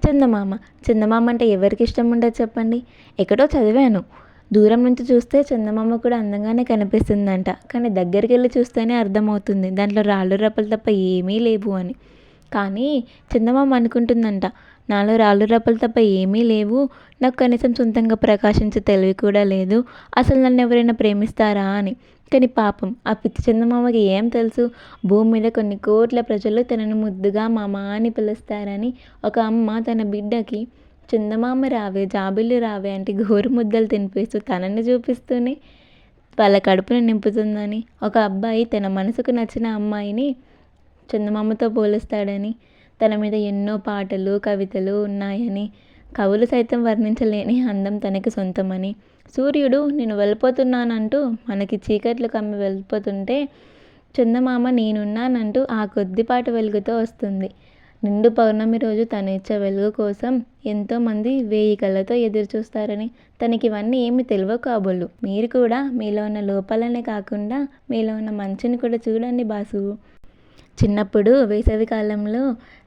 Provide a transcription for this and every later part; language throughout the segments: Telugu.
చందమామ. చందమామ అంటే ఎవరికి ఇష్టం ఉండదు చెప్పండి. ఎక్కడో చదివాను. దూరం నుంచి చూస్తే చందమామ కూడా అందంగానే కనిపిస్తుందంట. కానీ దగ్గరికెళ్ళి చూస్తేనే అర్థమవుతుంది దాంట్లో రాళ్ళు రప్పలు తప్ప ఏమీ లేవు అని. కానీ చందమామ అనుకుంటుందంట, నాలో రాళ్ళు రప్పలు తప్ప ఏమీ లేవు. నాకు కనీసం సొంతంగా ప్రకాశించే తెలివి కూడా లేదు. అసలు నన్ను ఎవరైనా ప్రేమిస్తారా అని. కానీ పాపం ఆ పిచ్చి చందమామకి ఏం తెలుసు, భూమి మీద కొన్ని కోట్ల ప్రజలు తనని ముద్దుగా మామ అని పిలుస్తారని. ఒక అమ్మ తన బిడ్డకి చందమామ రావే జాబిల్లి రావే అంటే గోరు ముద్దలు తినిపిస్తూ తనని చూపిస్తూనే వాళ్ళ కడుపును నింపుతుందని. ఒక అబ్బాయి తన మనసుకు నచ్చిన అమ్మాయిని చందమామతో పోలుస్తాడని. తన మీద ఎన్నో పాటలు కవితలు ఉన్నాయని. కవులు సైతం వర్ణించలేని అందం తనకి సొంతమని. సూర్యుడు నేను వెళ్ళిపోతున్నానంటూ మనకి చీకట్లు కమ్మి వెళ్ళిపోతుంటే చందమామ నేనున్నానంటూ ఆ కొద్దిపాటి వెలుగుతో వస్తుంది. నిండు పౌర్ణమి రోజు తను ఇచ్చే వెలుగు కోసం ఎంతోమంది 1000 కళ్ళతో ఎదురు చూస్తారని. తనకి ఇవన్నీ ఏమి తెలియవు కాబోలు. మీరు కూడా మీలో ఉన్న లోపాలనే కాకుండా మీలో ఉన్న మంచిని కూడా చూడండి బాసు. చిన్నప్పుడు వేసవి కాలంలో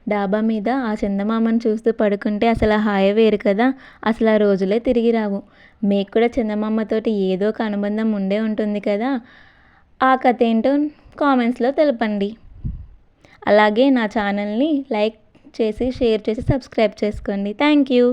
డాబా మీద ఆ చందమామను చూస్తూ పడుకుంటే అసలు ఆ హాయే వేరు కదా. అసలు ఆ రోజులే తిరిగి రావు. మీకు కూడా చందమామతోటి ఏదో ఒక అనుబంధం ఉండే ఉంటుంది కదా. ఆ కథ ఏంటో కామెంట్స్లో తెలపండి. అలాగే నా ఛానల్ని లైక్ చేసి షేర్ చేసి సబ్స్క్రైబ్ చేసుకోండి. Thank you.